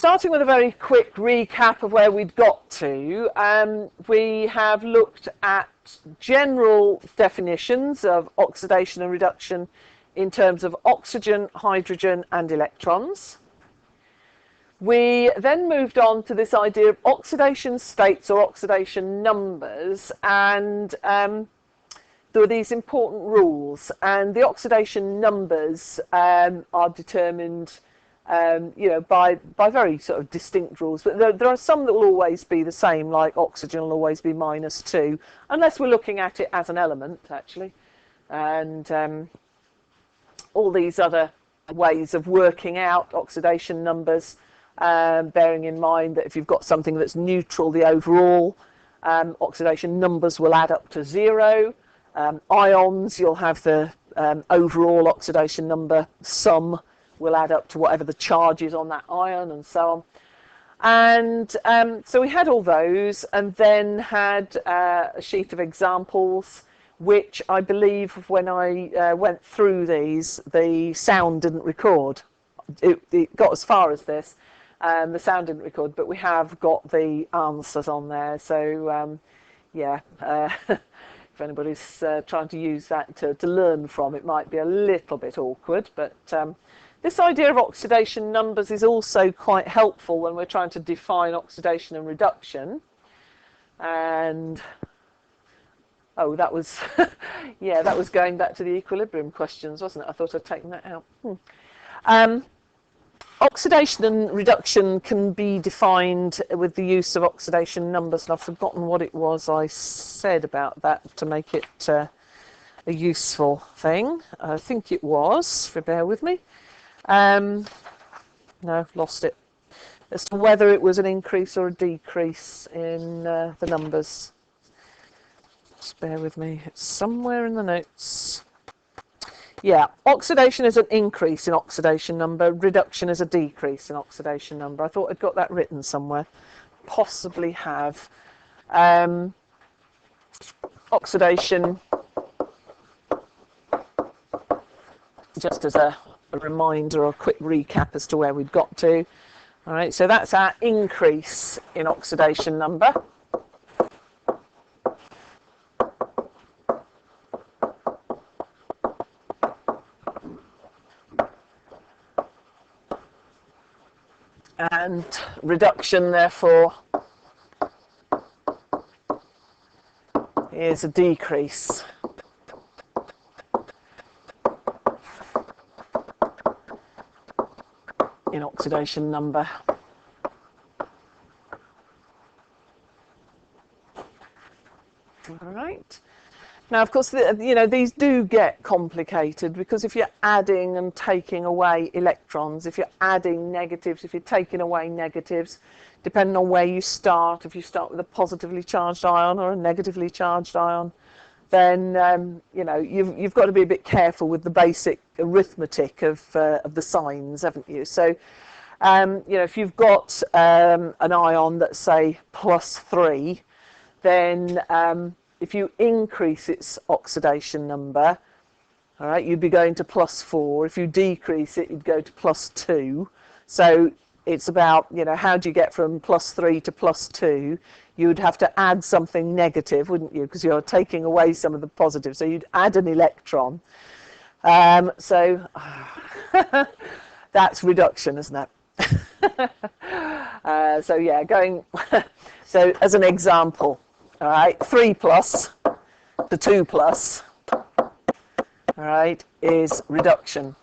starting with a very quick recap of where we'd got to, we have looked at general definitions of oxidation and reduction in terms of oxygen, hydrogen and electrons. We then moved on to this idea of oxidation states or oxidation numbers, and there were these important rules, and the oxidation numbers are determined by very sort of distinct rules, but there are some that will always be the same, like oxygen will always be -2, unless we're looking at it as an element, actually. And all these other ways of working out oxidation numbers, bearing in mind that if you've got something that's neutral, the overall oxidation numbers will add up to 0. Ions, you'll have the overall oxidation number sum will add up to whatever the charge is on that ion, and so on. And so we had all those, and then had a sheet of examples, which I believe when I went through these, the sound didn't record. It got as far as this, the sound didn't record, but we have got the answers on there. So yeah, if anybody's trying to use that to learn from, it might be a little bit awkward, but this idea of oxidation numbers is also quite helpful when we're trying to define oxidation and reduction. And oh, that was yeah, that was going back to the equilibrium questions, wasn't it? I thought I'd taken that out. Oxidation and reduction can be defined with the use of oxidation numbers, and I've forgotten what it was I said about that to make it a useful thing. I think it was, if you bear with me. No, lost it. As to whether it was an increase or a decrease in the numbers. Just bear with me. It's somewhere in the notes. Yeah, oxidation is an increase in oxidation number. Reduction is a decrease in oxidation number. I thought I'd got that written somewhere. Possibly have. Oxidation, just as a reminder or a quick recap as to where we've got to. All right, so that's our increase in oxidation number. And reduction, therefore, is a decrease. In oxidation number. All right. Now, of course, these do get complicated, because if you're adding and taking away electrons, if you're adding negatives, if you're taking away negatives, depending on where you start, if you start with a positively charged ion or a negatively charged ion, then you've got to be a bit careful with the basic arithmetic of the signs, haven't you? So if you've got an ion that's, say, +3, then if you increase its oxidation number, all right, you'd be going to +4. If you decrease it, you'd go to +2. So it's about, how do you get from +3 to +2? You'd have to add something negative, wouldn't you? Because you're taking away some of the positive. So you'd add an electron. So that's reduction, isn't it? So yeah, so as an example, all right, 3+ to 2+, all right, is reduction.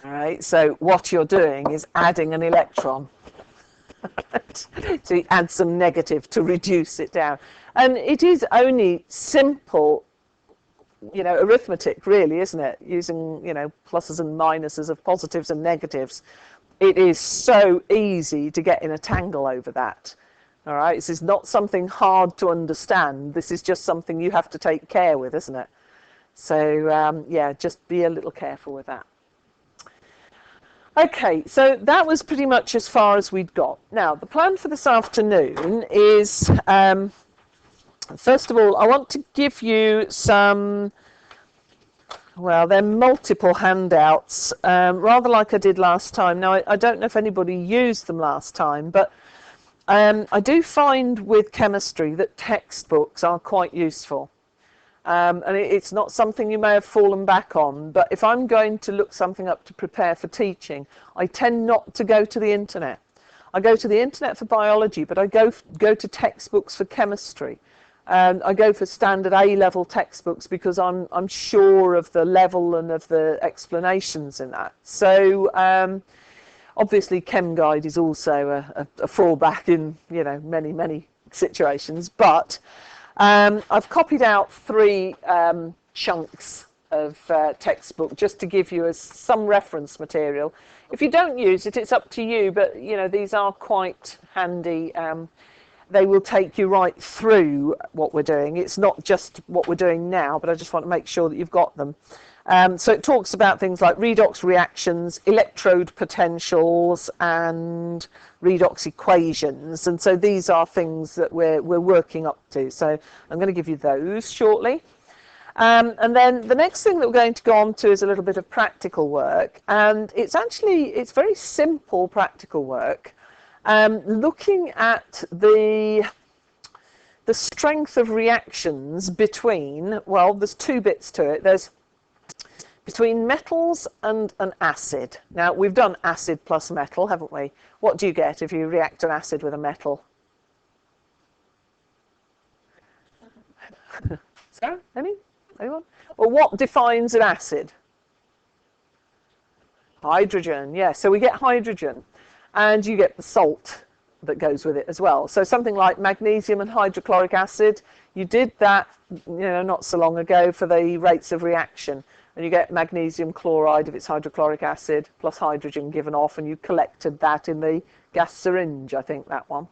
All right, so what you're doing is adding an electron. So you add some negative to reduce it down. And it is only simple, arithmetic, really, isn't it? Using, pluses and minuses of positives and negatives. It is so easy to get in a tangle over that. All right, this is not something hard to understand. This is just something you have to take care with, isn't it? So, yeah, just be a little careful with that. Okay, so that was pretty much as far as we'd got. Now, the plan for this afternoon is, first of all, I want to give you some Well, there are multiple handouts, rather like I did last time. Now, I don't know if anybody used them last time, but I do find with chemistry that textbooks are quite useful. And it's not something you may have fallen back on, but if I'm going to look something up to prepare for teaching, I tend not to go to the internet. I go to the internet for biology, but I go to textbooks for chemistry. I go for standard A-level textbooks because I'm sure of the level and of the explanations in that. So obviously ChemGuide is also a fallback in many situations, but I've copied out 3 chunks of textbook just to give you some reference material. If you don't use it, it's up to you, but these are quite handy. They will take you right through what we're doing. It's not just what we're doing now, but I just want to make sure that you've got them. So it talks about things like redox reactions, electrode potentials, and redox equations. And so these are things that we're working up to. So I'm going to give you those shortly. And then the next thing that we're going to go on to is a little bit of practical work. And it's very simple practical work. Looking at the strength of reactions between, well, there's 2 bits to it. There's between metals and an acid. Now, we've done acid plus metal, haven't we? What do you get if you react an acid with a metal? Sarah? Anyone? Well, what defines an acid? Hydrogen, yeah. So we get hydrogen, and you get the salt that goes with it as well. So something like magnesium and hydrochloric acid, you did that not so long ago for the rates of reaction, and you get magnesium chloride if it's hydrochloric acid plus hydrogen given off, and you collected that in the gas syringe, I think that one.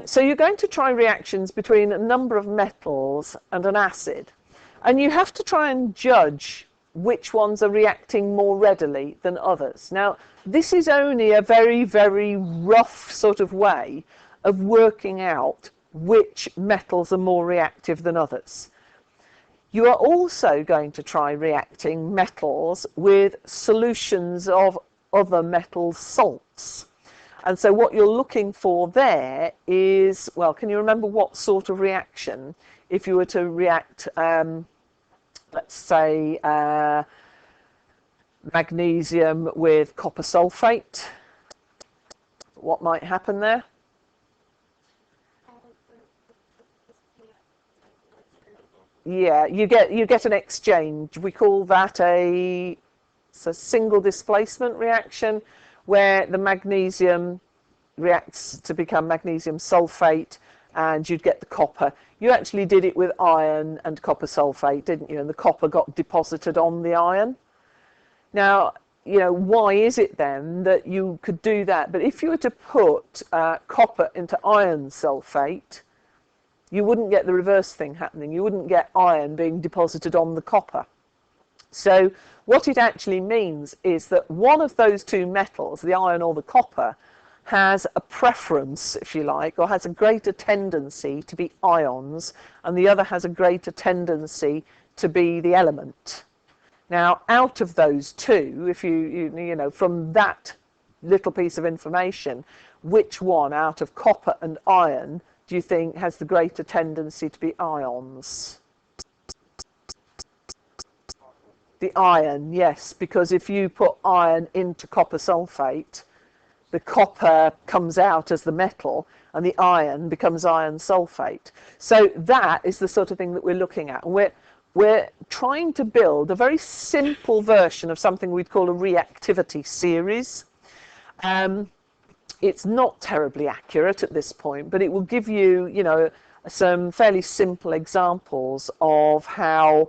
So you're going to try reactions between a number of metals and an acid, and you have to try and judge which ones are reacting more readily than others. Now, this is only a very, very rough sort of way of working out which metals are more reactive than others. You are also going to try reacting metals with solutions of other metal salts. And so what you're looking for there is, well, can you remember what sort of reaction if you were to react, let's say, magnesium with copper sulfate? What might happen there? Yeah, you get an exchange. We call that a single displacement reaction, where the magnesium reacts to become magnesium sulfate, and you'd get the copper. You actually did it with iron and copper sulfate, didn't you? And the copper got deposited on the iron. Now, why is it then that you could do that? But if you were to put copper into iron sulfate, you wouldn't get the reverse thing happening. You wouldn't get iron being deposited on the copper. So what it actually means is that one of those 2 metals, the iron or the copper, has a preference, if you like, or has a greater tendency to be ions, and the other has a greater tendency to be the element. Now, out of those 2, if you from that little piece of information, which one out of copper and iron do you think has the greater tendency to be ions? The iron, yes, because if you put iron into copper sulfate, the copper comes out as the metal and the iron becomes iron sulfate. So that is the sort of thing that we're looking at. And we're trying to build a very simple version of something we'd call a reactivity series. It's not terribly accurate at this point, but it will give you, some fairly simple examples of how,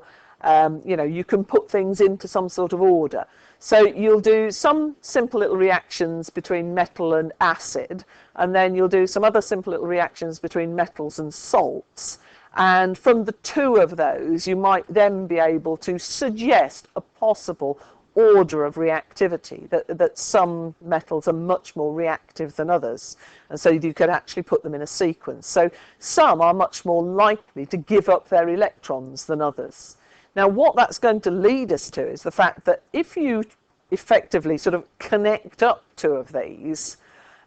you can put things into some sort of order. So you'll do some simple little reactions between metal and acid, and then you'll do some other simple little reactions between metals and salts. And from the 2 of those, you might then be able to suggest a possible order of reactivity, that some metals are much more reactive than others, and so you could actually put them in a sequence. So some are much more likely to give up their electrons than others. Now, what that's going to lead us to is the fact that if you effectively sort of connect up two of these,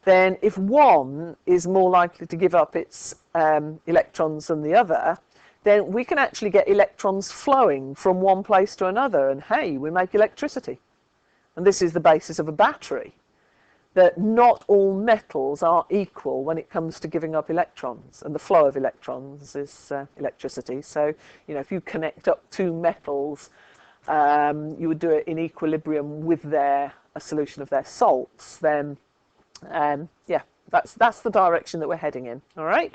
then if one is more likely to give up its electrons than the other, then we can actually get electrons flowing from one place to another, and hey, we make electricity. And this is the basis of a battery, that not all metals are equal when it comes to giving up electrons, and the flow of electrons is electricity. So, you know, if you connect up two metals, you would do it in equilibrium with a solution of their salts, then yeah, that's the direction that we're heading in. All right.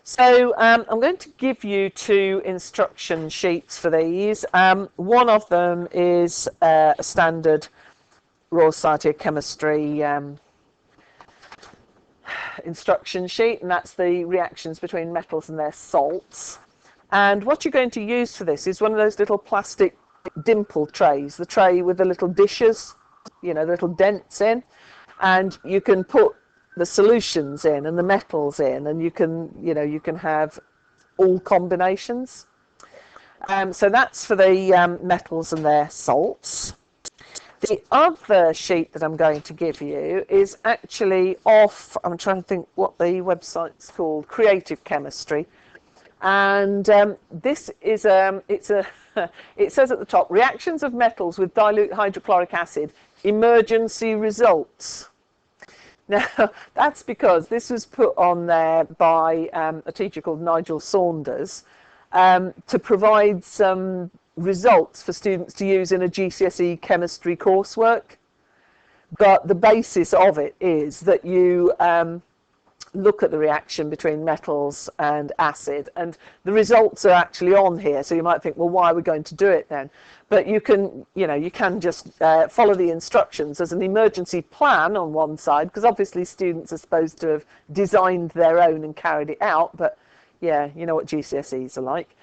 So I'm going to give you two instruction sheets for these. One of them is a standard Royal Society of Chemistry instruction sheet, and that's the reactions between metals and their salts. And what you're going to use for this is one of those little plastic dimple trays, the tray with the little dishes, you know, the little dents in, and you can put the solutions in and the metals in, and you can, you know, you can have all combinations. So that's for the metals and their salts. The other sheet that I'm going to give you is actually off, I'm trying to think what the website's called, Creative Chemistry. And this is, it says at the top, reactions of metals with dilute hydrochloric acid, emergency results. Now, that's because this was put on there by a teacher called Nigel Saunders to provide some results for students to use in a GCSE chemistry coursework. But the basis of it is that you look at the reaction between metals and acid, and the results are actually on here. So you might think, well, why are we going to do it then? But you can, you know, you can just follow the instructions as an emergency plan on one side, because obviously students are supposed to have designed their own and carried it out. But yeah, you know what GCSEs are like.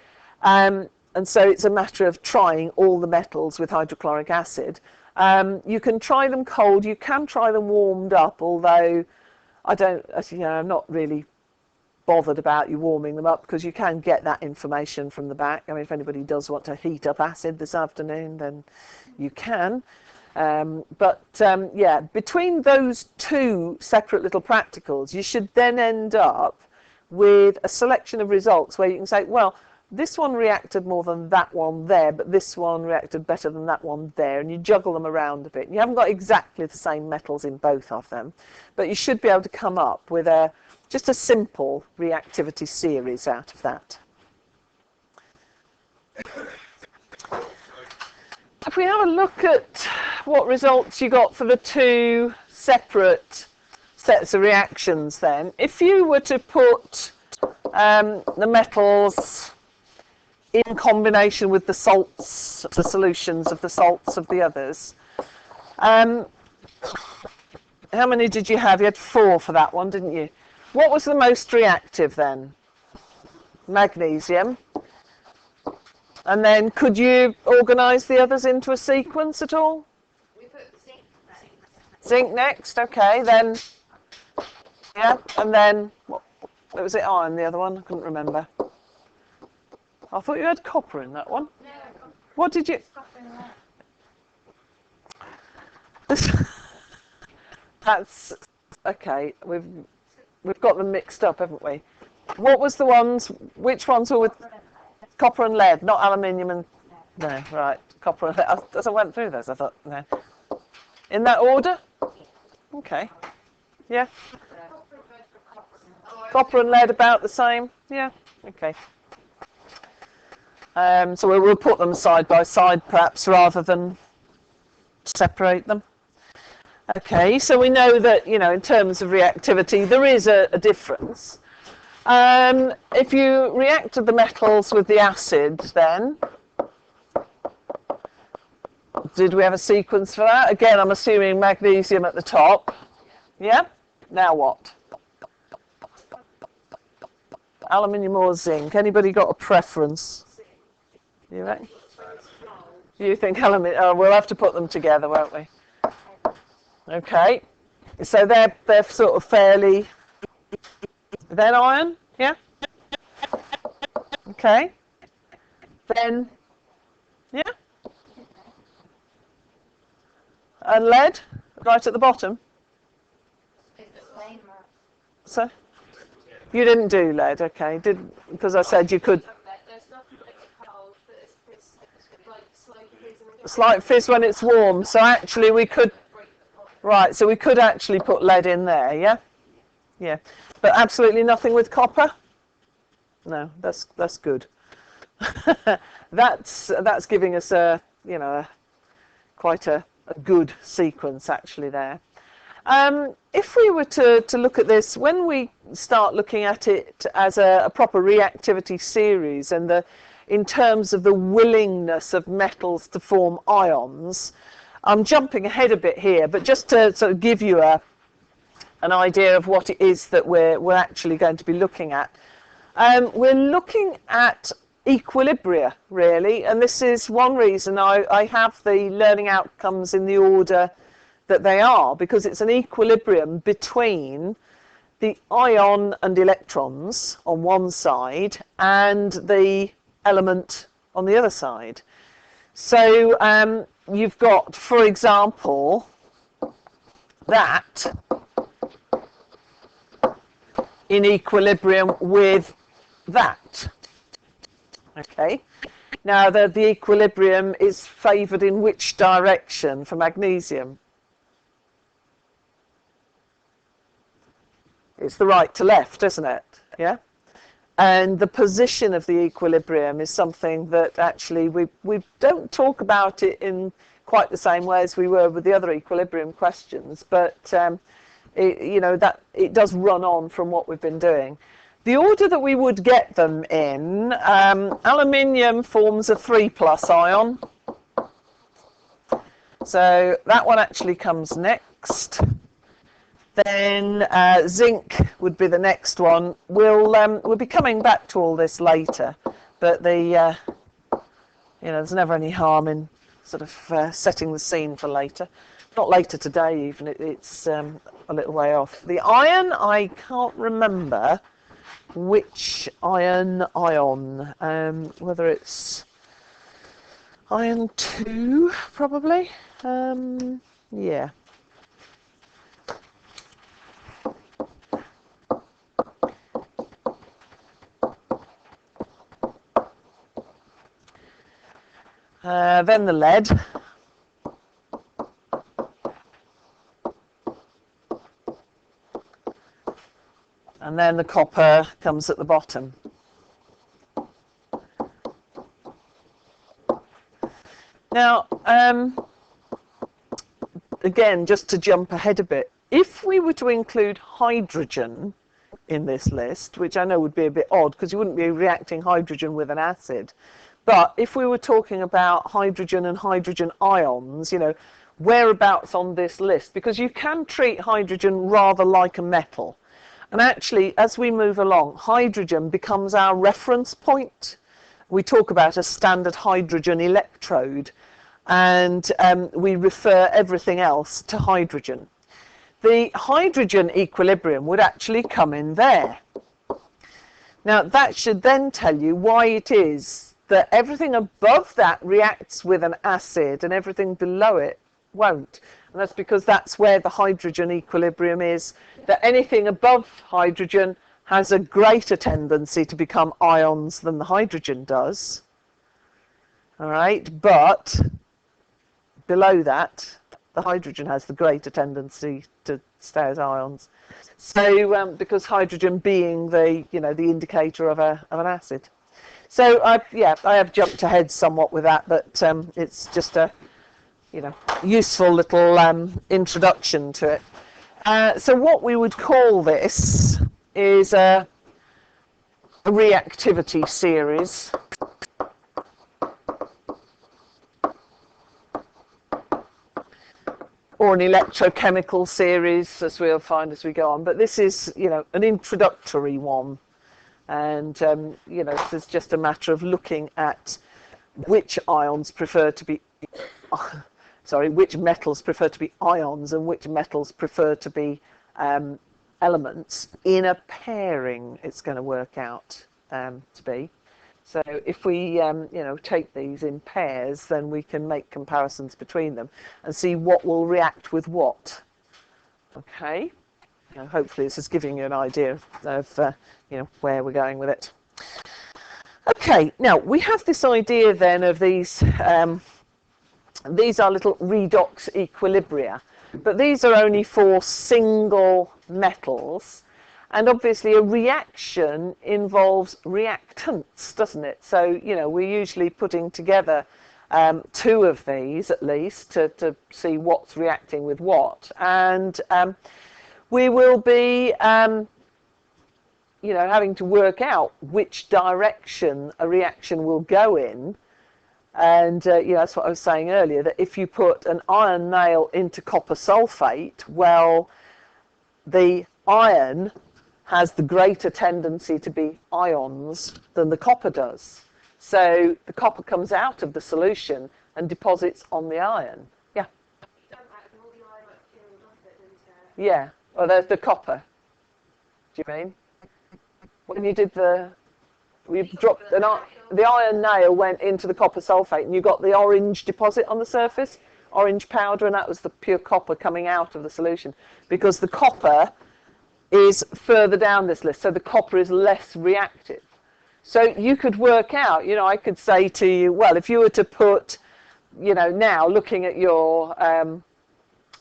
And so it's a matter of trying all the metals with hydrochloric acid. You can try them cold. You can try them warmed up, although I don't, you know, I'm not really bothered about you warming them up, because you can get that information from the back. I mean, if anybody does want to heat up acid this afternoon, then you can. Yeah, between those two separate little practicals, you should then end up with a selection of results where you can say, well, this one reacted more than that one there, but this one reacted better than that one there, and you juggle them around a bit. And you haven't got exactly the same metals in both of them, but you should be able to come up with just a simple reactivity series out of that. If we have a look at what results you got for the two separate sets of reactions, then, if you were to put the metals in combination with the salts, the solutions of the salts of the others. How many did you have? You had 4 for that one, didn't you? What was the most reactive then? Magnesium. And then could you organise the others into a sequence at all? We put zinc next. Zinc next, okay, then, yeah, and then, what was it, iron, the other one? I couldn't remember. I thought you had copper in that one. No, what did you? copper and lead. That's okay. We've got them mixed up, haven't we? What was the ones? Which ones were with copper and lead, not aluminium and? No, right. Copper and lead. As I went through those, I thought, no. In that order? Okay. Yeah. Copper and lead about the same. Yeah. Okay. So we'll put them side by side, perhaps, rather than separate them. Okay, so we know that, you know, in terms of reactivity, there is a difference. If you reacted the metals with the acid, then, did we have a sequence for that? Again, I'm assuming magnesium at the top. Yeah? Now what? Aluminium or zinc? Anybody got a preference? You reckon? You think aluminium? Oh, we'll have to put them together, won't we? Okay. So they're sort of fairly. Then iron, yeah. Okay. Then and lead right at the bottom. So you didn't do lead, okay? Because I said you could. Slight fizz when it's warm. So actually we could. Right. So we could actually put lead in there. Yeah. Yeah. But absolutely nothing with copper. No, that's good. that's giving us a quite a good sequence actually there. If we were to look at this, when we start looking at it as a proper reactivity series and in terms of the willingness of metals to form ions, I'm jumping ahead a bit here, but just to sort of give you an idea of what it is that we're actually going to be looking at. We're looking at equilibria, really, and this is one reason I have the learning outcomes in the order that they are, because it's an equilibrium between the ion and electrons on one side and the element on the other side. So you've got, for example, that in equilibrium with that. Okay. Now the equilibrium is favoured in which direction for magnesium? It's the right to left, isn't it? Yeah. And the position of the equilibrium is something that actually we don't talk about it in quite the same way as we were with the other equilibrium questions, but that it does run on from what we've been doing. The order that we would get them in, aluminium forms a 3+ ion, so that one actually comes next. Then zinc would be the next one. We'll be coming back to all this later, but there's never any harm in sort of setting the scene for later. Not later today even, it's a little way off. The iron, I can't remember which ion, whether it's iron 2 probably, yeah. Then the lead. And then the copper comes at the bottom. Now, again, just to jump ahead a bit, if we were to include hydrogen in this list, which I know would be a bit odd because you wouldn't be reacting hydrogen with an acid, but if we were talking about hydrogen and hydrogen ions, whereabouts on this list, because you can treat hydrogen rather like a metal. And actually, as we move along, hydrogen becomes our reference point. We talk about a standard hydrogen electrode, and we refer everything else to hydrogen. The hydrogen equilibrium would actually come in there. Now, that should then tell you why it is that everything above that reacts with an acid and everything below it won't. And that's because that's where the hydrogen equilibrium is, that anything above hydrogen has a greater tendency to become ions than the hydrogen does. All right, but below that, the hydrogen has the greater tendency to stay as ions. So, because hydrogen being the indicator of an acid. So I have jumped ahead somewhat with that, but it's just a useful little introduction to it. So what we would call this is a reactivity series. Or an electrochemical series, as we'll find as we go on. But this is, an introductory one. And, this is just a matter of looking at which ions prefer to be... which metals prefer to be ions and which metals prefer to be elements in a pairing it's going to work out to be. So if we take these in pairs, then we can make comparisons between them and see what will react with what. Okay. Hopefully this is giving you an idea of where we're going with it. Okay, now we have this idea then of these are little redox equilibria, but these are only for single metals, and obviously a reaction involves reactants, doesn't it? So we're usually putting together two of these at least to see what's reacting with what, and we will be having to work out which direction a reaction will go in. And that's what I was saying earlier, that if you put an iron nail into copper sulfate, well, the iron has the greater tendency to be ions than the copper does. So the copper comes out of the solution and deposits on the iron. Yeah? Yeah. Well, there's the copper. Do you mean? When you did we dropped the iron nail went into the copper sulfate, and you got the orange deposit on the surface, orange powder, and that was the pure copper coming out of the solution, because the copper is further down this list, so the copper is less reactive. So you could work out, I could say to you, well, if you were to put, now looking at your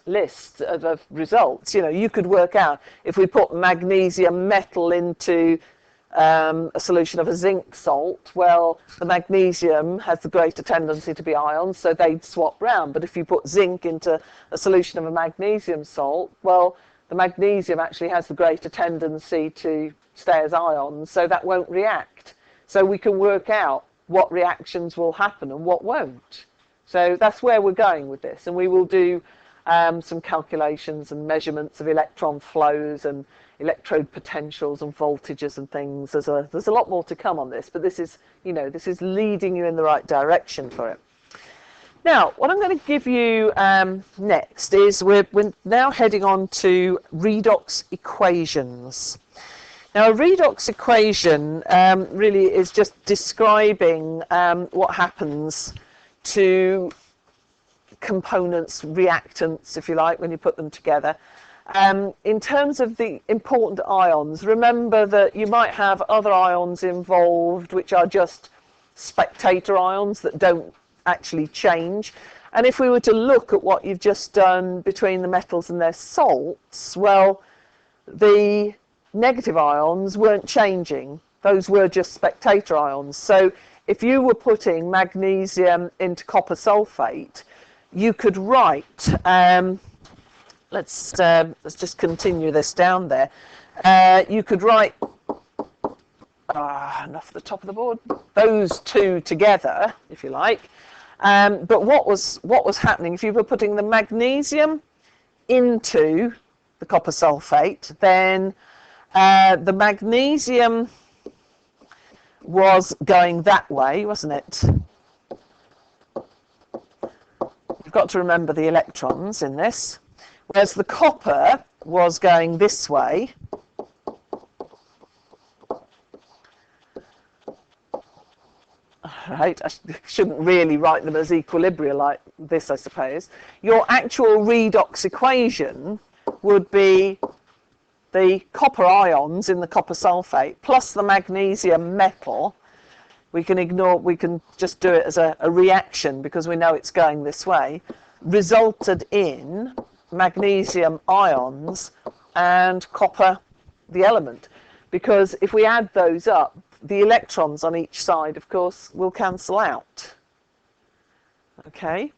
list of results, you could work out if we put magnesium metal into a solution of a zinc salt, well, the magnesium has the greater tendency to be ions, so they'd swap round. But if you put zinc into a solution of a magnesium salt, well, the magnesium actually has the greater tendency to stay as ions, so that won't react. So we can work out what reactions will happen and what won't. So that's where we're going with this, and we will do some calculations and measurements of electron flows and electrode potentials and voltages and things. There's a lot more to come on this, but this is leading you in the right direction for it. Now, what I'm going to give you next is we're now heading on to redox equations. Now, a redox equation really is just describing what happens to components, reactants, if you like, when you put them together. In terms of the important ions, remember that you might have other ions involved which are just spectator ions that don't actually change. And if we were to look at what you've just done between the metals and their salts, well, the negative ions weren't changing. Those were just spectator ions. So if you were putting magnesium into copper sulfate, you could write let's just continue this down there. You could write enough at the top of the board. Those two together, if you like. But what was happening if you were putting the magnesium into the copper sulfate? Then the magnesium was going that way, wasn't it? You've got to remember the electrons in this. Whereas the copper was going this way. Right, I shouldn't really write them as equilibria like this, I suppose. Your actual redox equation would be the copper ions in the copper sulfate plus the magnesium metal. We can just do it as a reaction because we know it's going this way, resulted in magnesium ions and copper, the element. Because if we add those up, the electrons on each side, of course, will cancel out. Okay,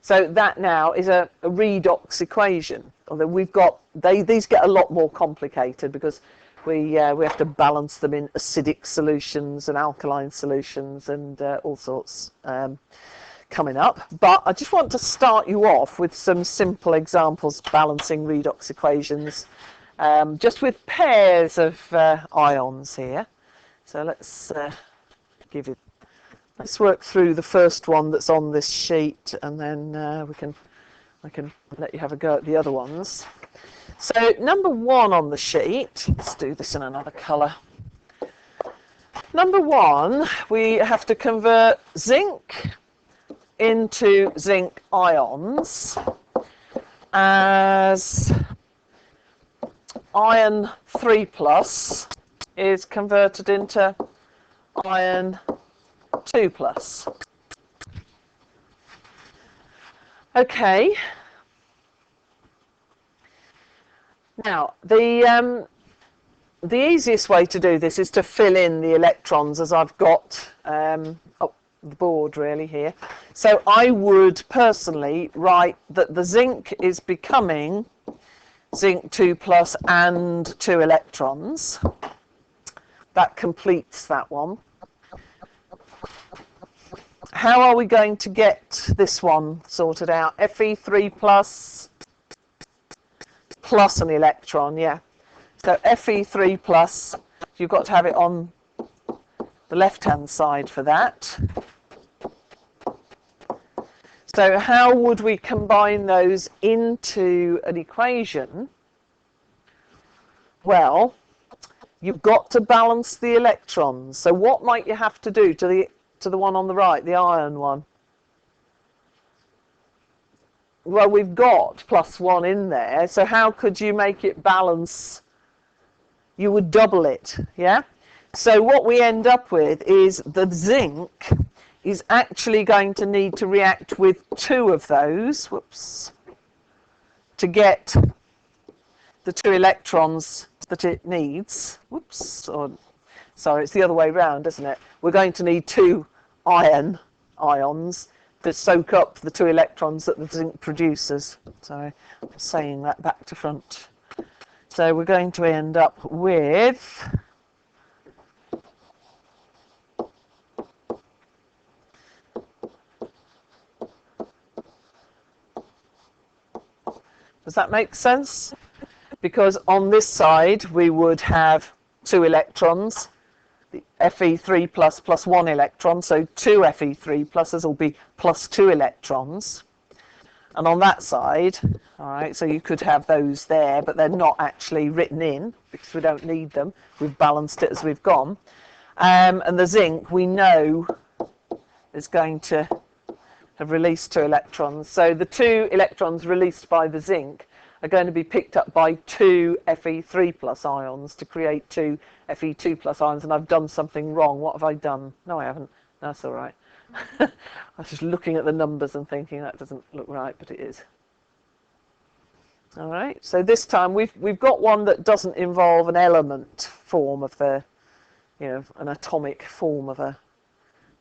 so that now is a redox equation. Although these get a lot more complicated because we have to balance them in acidic solutions and alkaline solutions and all sorts coming up. But I just want to start you off with some simple examples balancing redox equations, just with pairs of ions here. So let's work through the first one that's on this sheet, and then I can let you have a go at the other ones. So number one on the sheet, let's do this in another colour. Number one, we have to convert zinc into zinc ions as iron 3 plus is converted into iron 2 plus. Okay. Now, the easiest way to do this is to fill in the electrons as I've got up the board really here. So I would personally write that the zinc is becoming zinc 2 plus and 2 electrons. That completes that one. How are we going to get this one sorted out? Fe3 plus plus an electron, yeah. So Fe3 plus, you've got to have it on the left-hand side for that. So how would we combine those into an equation? Well, you've got to balance the electrons. So what might you have to do to the one on the right, the iron one? Well, we've got +1 in there, so how could you make it balance? You would double it, yeah? So what we end up with is the zinc is actually going to need to react with 2 of those, whoops, to get the 2 electrons that it needs. Whoops, or sorry, it's the other way round, isn't it? We're going to need 2 ions to soak up the 2 electrons that the zinc produces. Sorry, I'm saying that back to front. So we're going to end up with does that make sense? Because on this side we would have 2 electrons, the Fe3 plus plus 1 electron, so 2 Fe3 pluses will be plus 2 electrons. And on that side, all right, so you could have those there, but they're not actually written in because we don't need them. We've balanced it as we've gone. And the zinc, we know, is going to have released 2 electrons. So the 2 electrons released by the zinc are going to be picked up by 2 Fe3 plus ions to create 2 Fe2 plus ions. And I've done something wrong. What have I done? No, I haven't. That's all right. I was just looking at the numbers and thinking that doesn't look right, but it is. All right, so this time we've got one that doesn't involve an element form of the, an atomic form of a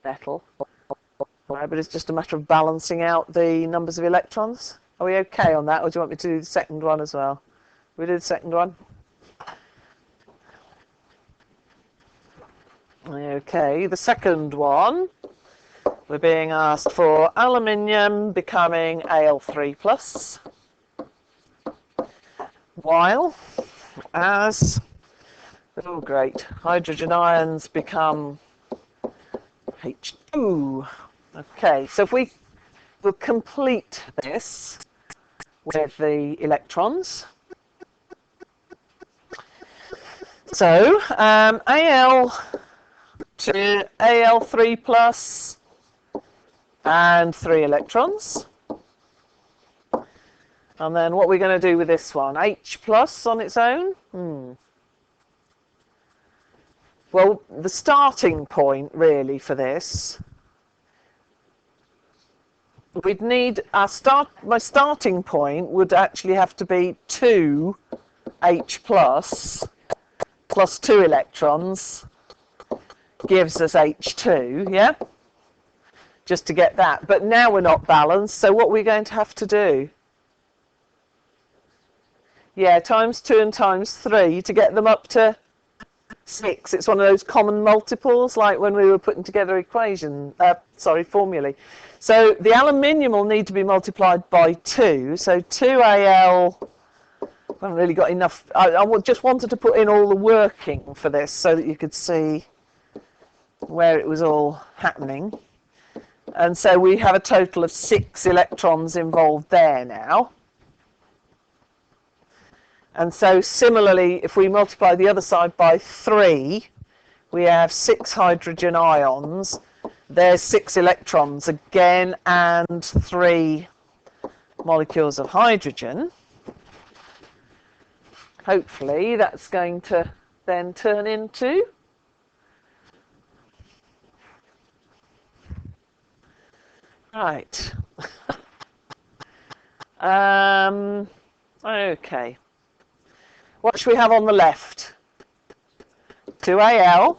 metal. All right, but it's just a matter of balancing out the numbers of electrons. Are we okay on that, or do you want me to do the second one as well? We do the second one. Okay, the second one. We're being asked for aluminium becoming Al3 plus, while as, oh great, hydrogen ions become H2. Okay, so if we will complete this with the electrons. So Al to Al3 plus and 3 electrons. And then what we're going to do with this one, H plus on its own? Well, the starting point really for this, we'd need my starting point would actually have to be 2 H plus 2 electrons gives us H2, yeah? Just to get that. But now we're not balanced, so what are we going to have to do? Yeah, times 2 and times 3 to get them up to 6. It's one of those common multiples, like when we were putting together formulae. So the aluminium will need to be multiplied by 2. So 2Al, I haven't really got enough. I just wanted to put in all the working for this so that you could see where it was all happening. And so we have a total of 6 electrons involved there now. And so similarly, if we multiply the other side by 3, we have 6 hydrogen ions. There's 6 electrons again and 3 molecules of hydrogen. Hopefully that's going to then turn into right. Okay. What should we have on the left? 2Al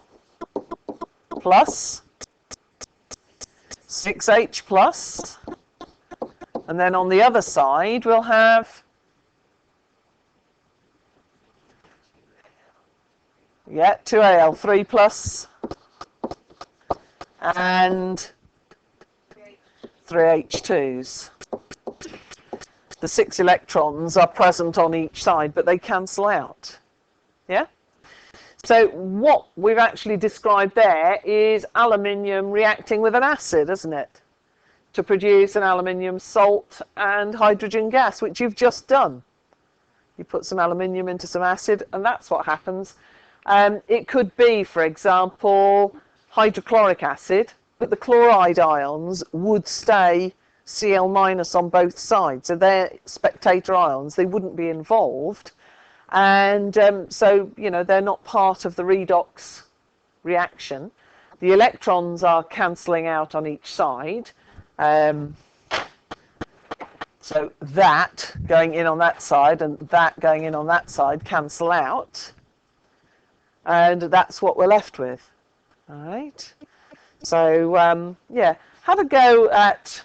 plus 6H plus, and then on the other side we'll have 2Al3 plus and 3H2s. The 6 electrons are present on each side, but they cancel out. Yeah? So what we've actually described there is aluminium reacting with an acid, isn't it? To produce an aluminium salt and hydrogen gas, which you've just done. You put some aluminium into some acid, and that's what happens. It could be, for example, hydrochloric acid, but the chloride ions would stay Cl- on both sides. So they're spectator ions. They wouldn't be involved. And so, you know, they're not part of the redox reaction. The electrons are cancelling out on each side. So that going in on that side and that going in on that side cancel out. And that's what we're left with. All right. So, yeah, have a go at,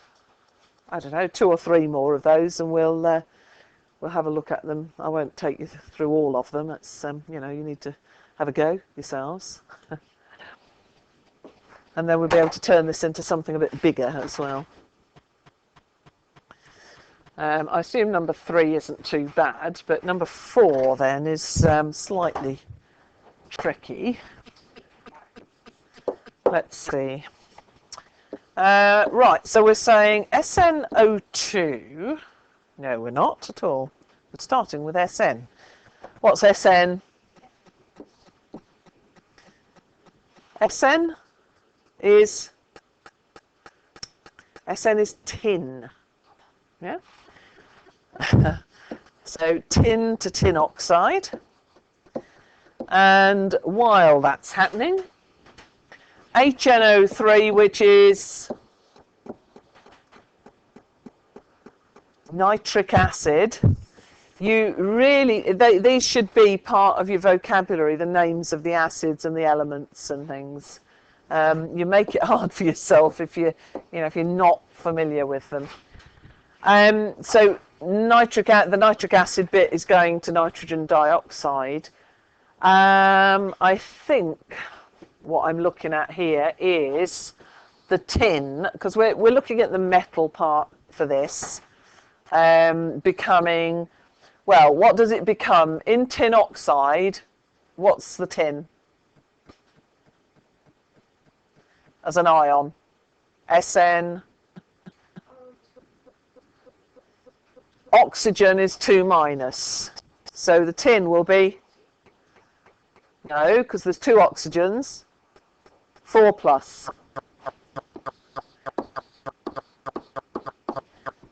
I don't know, 2 or 3 more of those, and we'll have a look at them. I won't take you through all of them. It's you know, you need to have a go yourselves, and then we'll be able to turn this into something a bit bigger as well. I assume number 3 isn't too bad, but number 4 then is slightly tricky. Let's see. Right, so we're saying SnO2. No, we're not at all. We're starting with Sn. What's Sn? Sn is tin. Yeah. So tin to tin oxide. And while that's happening, HNO3, which is nitric acid, you really, these should be part of your vocabulary, the names of the acids and the elements and things. You make it hard for yourself if if you're not familiar with them. So the nitric acid bit is going to nitrogen dioxide. I think what I'm looking at here is the tin, because we're looking at the metal part for this, becoming, well, what does it become? In tin oxide, what's the tin as an ion? Sn. Oxygen is 2-. So the tin will be, no, because there's 2 oxygens, 4+.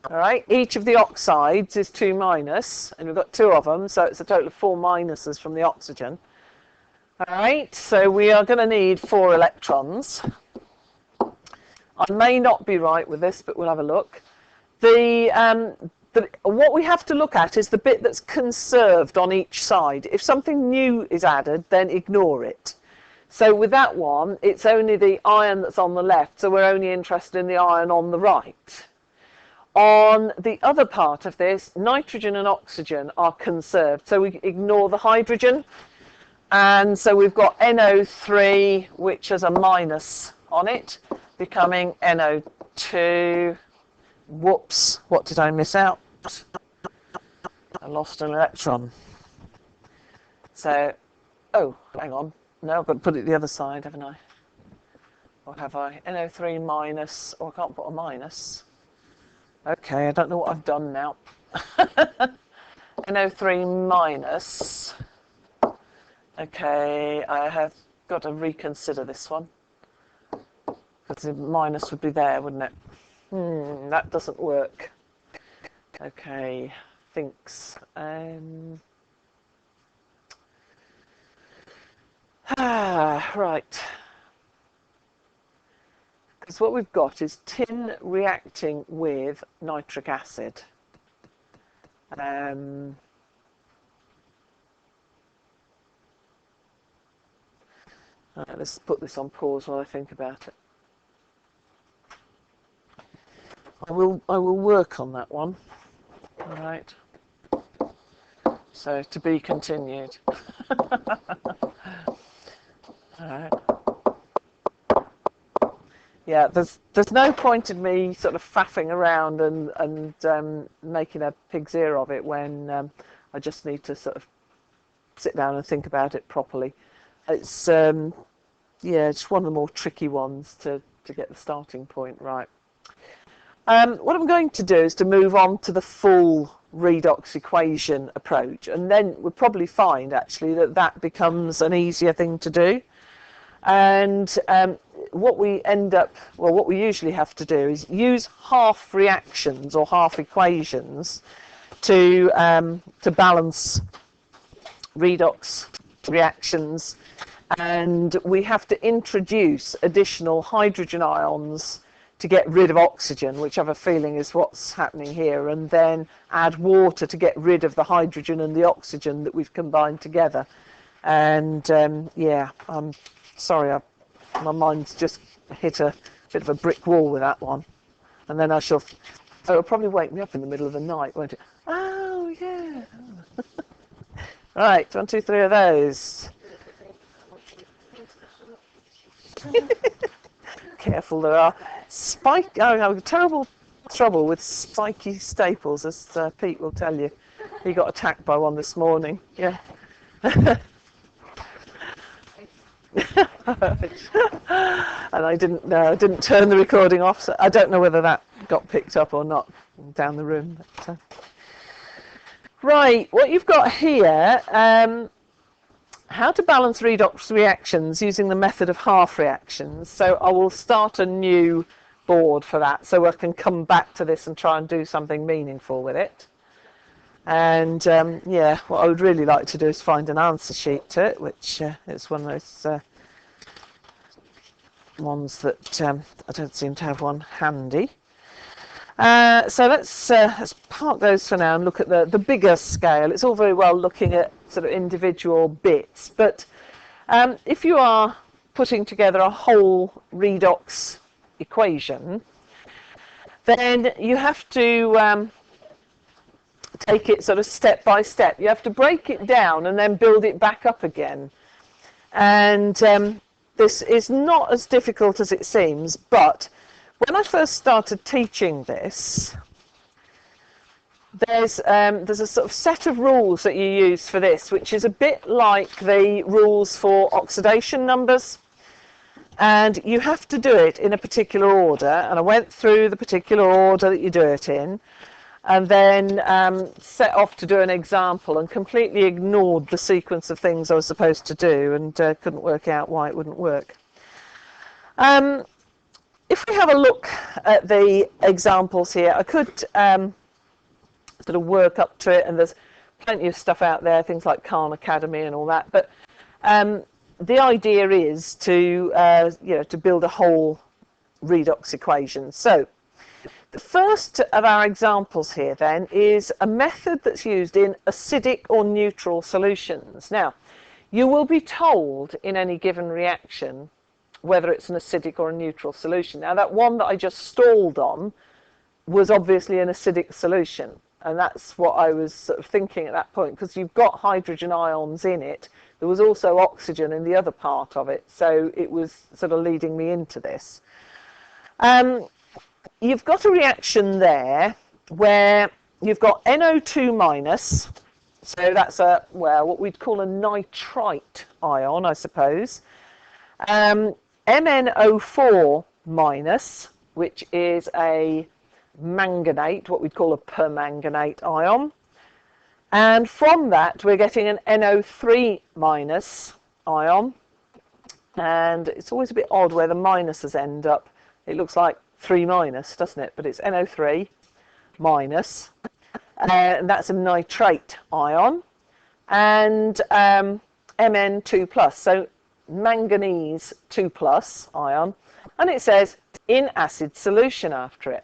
All right, each of the oxides is 2-, and we've got 2 of them, so it's a total of 4 minuses from the oxygen. All right, so we are going to need 4 electrons. I may not be right with this, but we'll have a look. What we have to look at is the bit that's conserved on each side. If something new is added, then ignore it. So with that one, it's only the ion that's on the left, so we're only interested in the ion on the right. On the other part of this, nitrogen and oxygen are conserved, so we ignore the hydrogen. And so we've got NO3, which has a minus on it, becoming NO2. Whoops, what did I miss out? I lost an electron. So, oh, hang on. No, I've got to put it the other side, haven't I? Or have I? NO3 minus, or I can't put a minus. Okay, I don't know what I've done now. NO3 minus. Okay, I have got to reconsider this one. Because the minus would be there, wouldn't it? That doesn't work. Okay, thinks. Right. Because what we've got is tin reacting with nitric acid. Right, let's put this on pause while I think about it. I will work on that one. All right. So to be continued. All right. Yeah, there's no point in me sort of faffing around and making a pig's ear of it when I just need to sort of sit down and think about it properly. It's yeah, it's one of the more tricky ones to get the starting point right. What I'm going to do is to move on to the full redox equation approach, and then we'll probably find actually that becomes an easier thing to do. And what we usually have to do is use half reactions or half equations to balance redox reactions, and we have to introduce additional hydrogen ions to get rid of oxygen, which I have a feeling is what's happening here, and then add water to get rid of the hydrogen and the oxygen that we've combined together. And yeah, I'm sorry, my mind's just hit a bit of a brick wall with that one. And then it'll probably wake me up in the middle of the night, won't it? Oh, yeah. Right, 1, 2, 3 of those. Careful, there are I have terrible trouble with spiky staples, as Pete will tell you. He got attacked by one this morning. Yeah. And I didn't turn the recording off, so I don't know whether that got picked up or not down the room. But, right, what you've got here, how to balance redox reactions using the method of half reactions. So I will start a new board for that, so I can come back to this and try and do something meaningful with it. And yeah, what I would really like to do is find an answer sheet to it, which is one of those ones that I don't seem to have one handy. So let's park those for now and look at the bigger scale. It's all very well looking at sort of individual bits, but if you are putting together a whole redox equation, then you have to take it sort of step by step. You have to break it down and then build it back up again. And this is not as difficult as it seems, but when I first started teaching this, there's a sort of set of rules that you use for this, which is a bit like the rules for oxidation numbers. And you have to do it in a particular order. And I went through the particular order that you do it in, and then set off to do an example and completely ignored the sequence of things I was supposed to do, and couldn't work out why it wouldn't work. If we have a look at the examples here, I could sort of work up to it, and there's plenty of stuff out there, things like Khan Academy and all that, but the idea is to to build a whole redox equation. So the first of our examples here then is a method that's used in acidic or neutral solutions. Now, you will be told in any given reaction whether it's an acidic or a neutral solution. Now, that one that I just stalled on was obviously an acidic solution, and that's what I was sort of thinking at that point, because you've got hydrogen ions in it. There was also oxygen in the other part of it, so it was sort of leading me into this. You've got a reaction there where you've got NO2 minus, so that's what we'd call a nitrite ion, I suppose. MnO4 minus, which is a manganate, what we'd call a permanganate ion. And from that, we're getting an NO3 minus ion. And it's always a bit odd where the minuses end up. It looks like 3 minus, doesn't it? But it's NO3 minus, and that's a nitrate ion, and Mn2 plus, so manganese 2 plus ion, and it says in acid solution after it.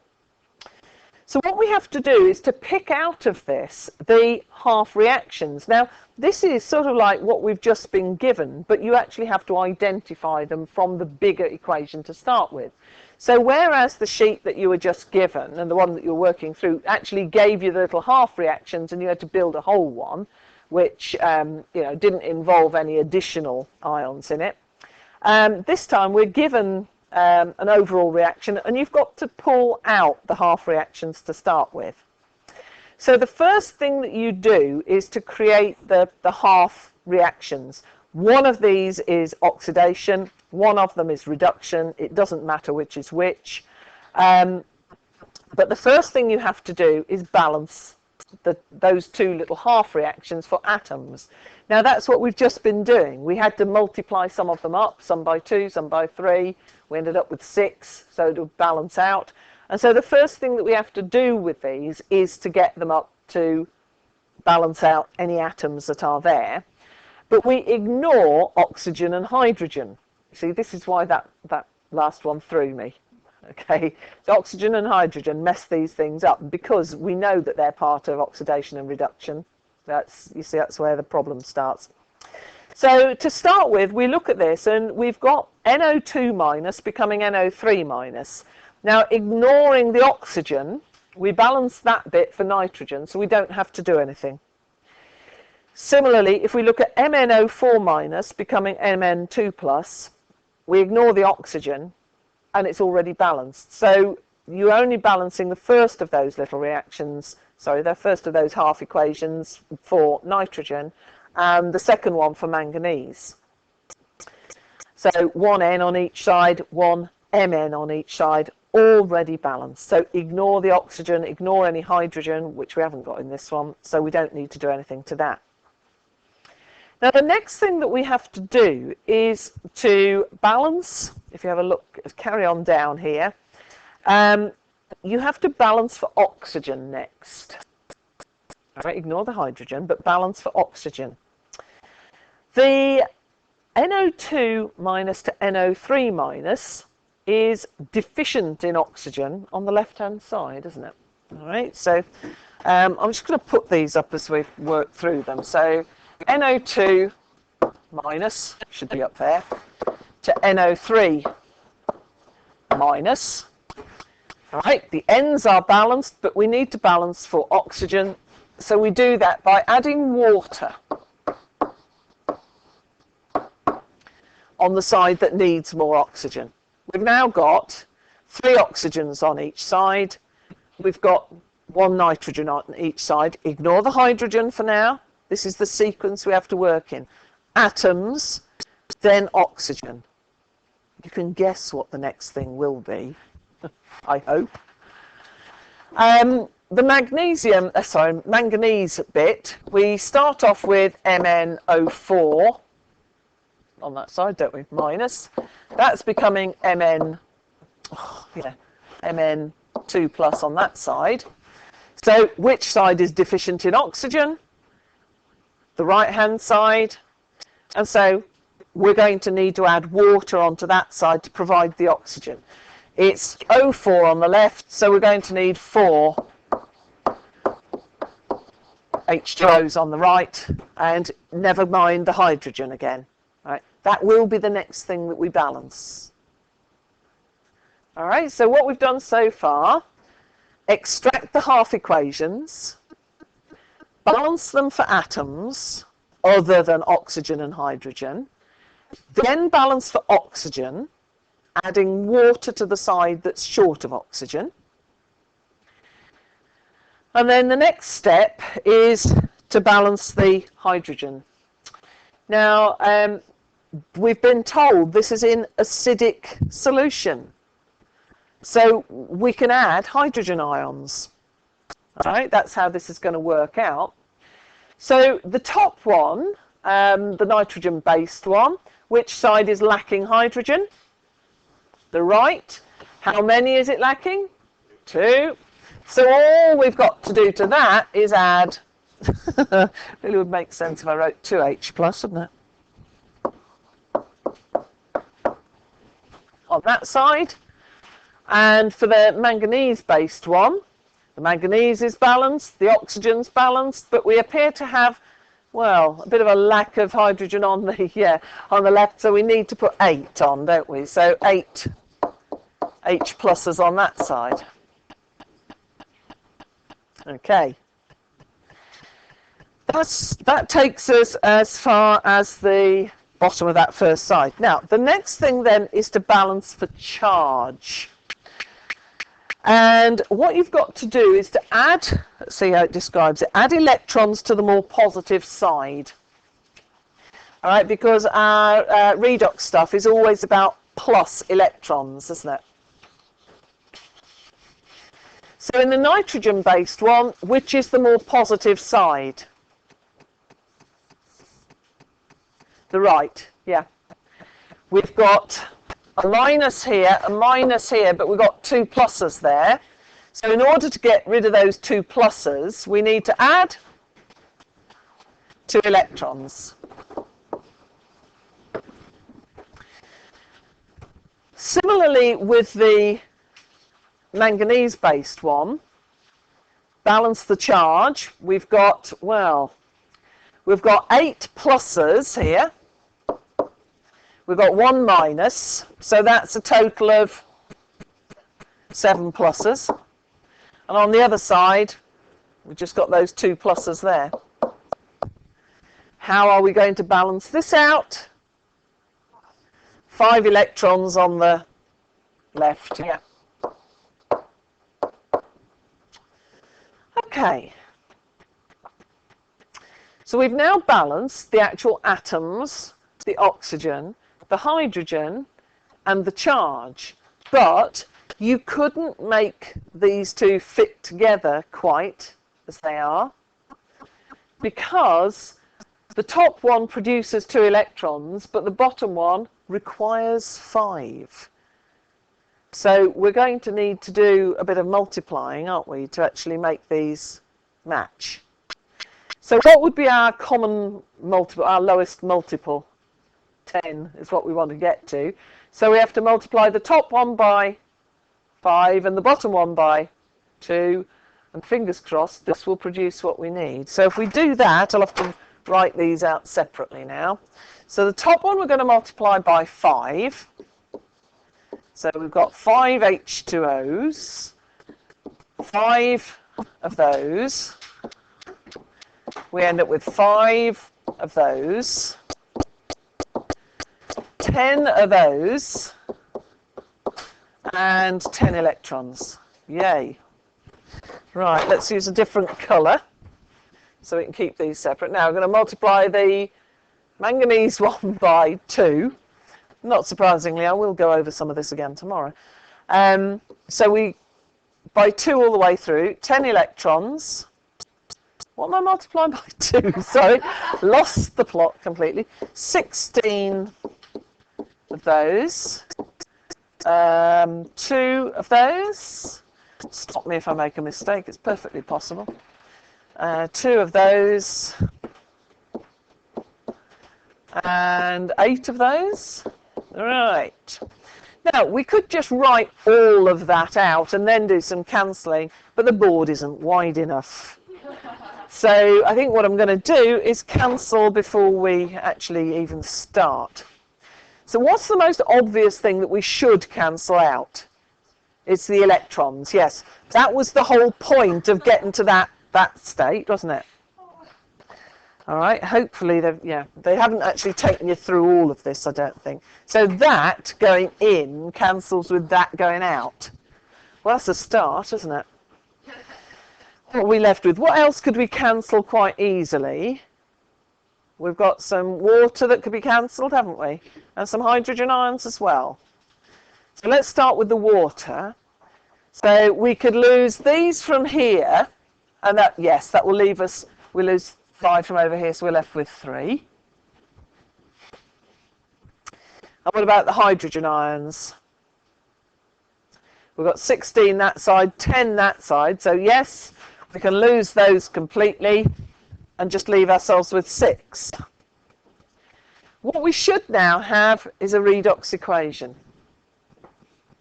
So what we have to do is to pick out of this the half reactions. Now, this is sort of like what we've just been given, but you actually have to identify them from the bigger equation to start with. So whereas the sheet that you were just given and the one that you're working through actually gave you the little half reactions and you had to build a whole one, which didn't involve any additional ions in it. This time we're given an overall reaction, and you've got to pull out the half reactions to start with. So the first thing that you do is to create the half reactions. One of these is oxidation, one of them is reduction. It doesn't matter which is which. But the first thing you have to do is balance those two little half reactions for atoms. Now that's what we've just been doing. We had to multiply some of them up, some by 2, some by 3. We ended up with 6, so it'll balance out. And so the first thing that we have to do with these is to get them up to balance out any atoms that are there. But we ignore oxygen and hydrogen. See, this is why that last one threw me. Okay, so oxygen and hydrogen mess these things up because we know that they're part of oxidation and reduction. You see, that's where the problem starts. So to start with, we look at this and we've got NO2 minus becoming NO3 minus. Now, ignoring the oxygen, we balance that bit for nitrogen, so we don't have to do anything. Similarly, if we look at MnO4 minus becoming Mn2 plus, we ignore the oxygen and it's already balanced. So you're only balancing the first of those little reactions, the first of those half equations for nitrogen and the second one for manganese. So one N on each side, one Mn on each side, already balanced. So ignore the oxygen, ignore any hydrogen, which we haven't got in this one, so we don't need to do anything to that. Now the next thing that we have to do is to balance. If you have a look, carry on down here, you have to balance for oxygen next. All right, ignore the hydrogen, but balance for oxygen. The NO2 minus to NO3 minus is deficient in oxygen on the left-hand side, isn't it? All right, so I'm just going to put these up as we work through them. So NO2 minus should be up there to NO3 minus. All right, the ends are balanced, but we need to balance for oxygen. So we do that by adding water on the side that needs more oxygen. We've now got 3 oxygens on each side. We've got 1 nitrogen on each side. Ignore the hydrogen for now. This is the sequence we have to work in. Atoms, then oxygen. You can guess what the next thing will be, I hope. The manganese bit, we start off with MnO4 on that side, don't we? Minus. That's becoming Mn2 plus on that side. So which side is deficient in oxygen? The right-hand side. And so we're going to need to add water onto that side to provide the oxygen. It's O4 on the left, so we're going to need 4 H2Os on the right, and never mind the hydrogen again. Right? That will be the next thing that we balance. All right, so what we've done so far, extract the half equations, balance them for atoms other than oxygen and hydrogen, then balance for oxygen, adding water to the side that's short of oxygen. And then the next step is to balance the hydrogen. Now, we've been told this is in acidic solution. So we can add hydrogen ions. All right, that's how this is going to work out. So the top one, the nitrogen-based one, Which side is lacking hydrogen? The right. How many is it lacking? 2. So all we've got to do to that is add, really would make sense if I wrote 2H plus, wouldn't it? On that side. And for the manganese-based one, the manganese is balanced, the oxygen's balanced, but we appear to have, well, a bit of a lack of hydrogen on the on the left, so we need to put 8 on, don't we? So 8 H pluses on that side. Okay. That takes us as far as the bottom of that first side. Now, the next thing then is to balance for charge. And what you've got to do is to add, let's see how it describes it, add electrons to the more positive side. All right, because our redox stuff is always about plus electrons, isn't it? So in the nitrogen-based one, which is the more positive side? The right, yeah. We've got a minus here, but we've got 2 pluses there. So in order to get rid of those 2 pluses, we need to add 2 electrons. Similarly with the manganese-based one, balance the charge. We've got, well, we've got 8 pluses here. We've got 1 minus, so that's a total of 7 pluses. And on the other side, we've just got those 2 pluses there. How are we going to balance this out? 5 electrons on the left, yeah. Okay. So we've now balanced the actual atoms, the oxygen, the hydrogen and the charge, but you couldn't make these two fit together quite as they are, because the top one produces 2 electrons, but the bottom one requires 5. So we're going to need to do a bit of multiplying, aren't we, to actually make these match. So what would be our common multiple, our lowest multiple? 10 is what we want to get to. So we have to multiply the top one by 5 and the bottom one by 2, and fingers crossed this will produce what we need. So if we do that, I'll have to write these out separately now. So the top one we're going to multiply by 5. So we've got 5 H2Os, 5 of those. We end up with 5 of those. 10 of those, and 10 electrons. Yay. Right, let's use a different colour so we can keep these separate. Now I'm going to multiply the manganese one by 2. Not surprisingly, I will go over some of this again tomorrow. So we, by 2 all the way through, 10 electrons. What am I multiplying by 2? Sorry, lost the plot completely. 16 of those, 2 of those. Stop me if I make a mistake, it's perfectly possible. 2 of those, and 8 of those. Right. Now we could just write all of that out and then do some cancelling, but the board isn't wide enough. So I think what I'm going to do is cancel before we actually even start. So what's the most obvious thing that we should cancel out? It's the electrons, yes. That was the whole point of getting to that state, wasn't it? All right, hopefully they haven't actually taken you through all of this, I don't think. So that going in cancels with that going out. Well, that's a start, isn't it? What are we left with? What else could we cancel quite easily? We've got some water that could be cancelled, haven't we? And some hydrogen ions as well. So let's start with the water. So we could lose these from here, and that, yes, that will leave us, we'll lose 5 from over here, so we're left with 3. And what about the hydrogen ions? We've got 16 that side, 10 that side. So yes, we can lose those completely and just leave ourselves with 6. What we should now have is a redox equation,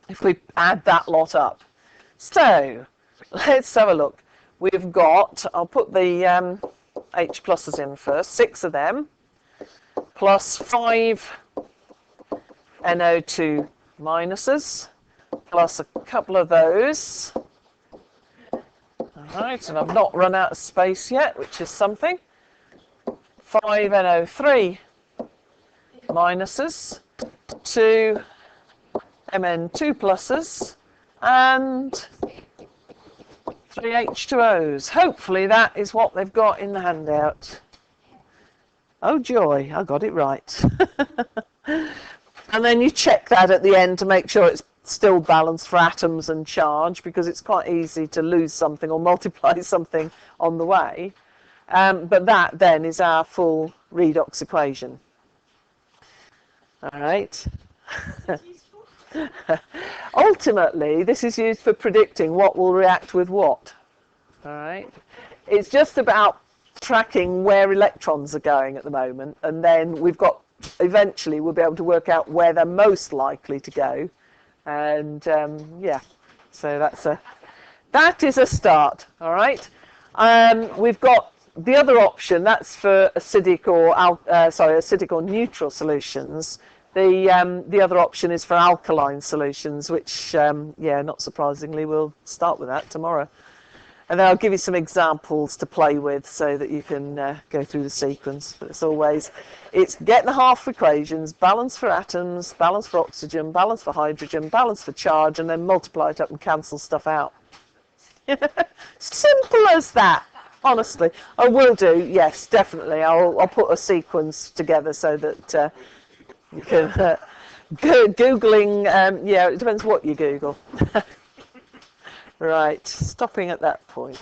if we add that lot up. So let's have a look. We've got, I'll put the H pluses in first, 6 of them, plus 5 NO2 minuses, plus a couple of those. Alright, and I've not run out of space yet, which is something. 5 NO3 minuses, 2 Mn2 pluses, and 3 H2Os. Hopefully that is what they've got in the handout. Oh joy, I got it right. And then you check that at the end to make sure it's still balanced for atoms and charge, because it's quite easy to lose something or multiply something on the way. But that then is our full redox equation. All right. Ultimately, this is used for predicting what will react with what. All right. It's just about tracking where electrons are going at the moment, and then we've got, eventually we'll be able to work out where they're most likely to go. And yeah, so that is a start. All right. We've got the other option, that's for acidic or acidic or neutral solutions. The other option is for alkaline solutions, which yeah, not surprisingly, we'll start with that tomorrow. And then I'll give you some examples to play with so that you can go through the sequence. But as always, it's get the half equations, balance for atoms, balance for oxygen, balance for hydrogen, balance for charge, and then multiply it up and cancel stuff out. Simple as that, honestly. I will do, yes, definitely. I'll put a sequence together so that you can, Googling, yeah, it depends what you Google. Right, stopping at that point.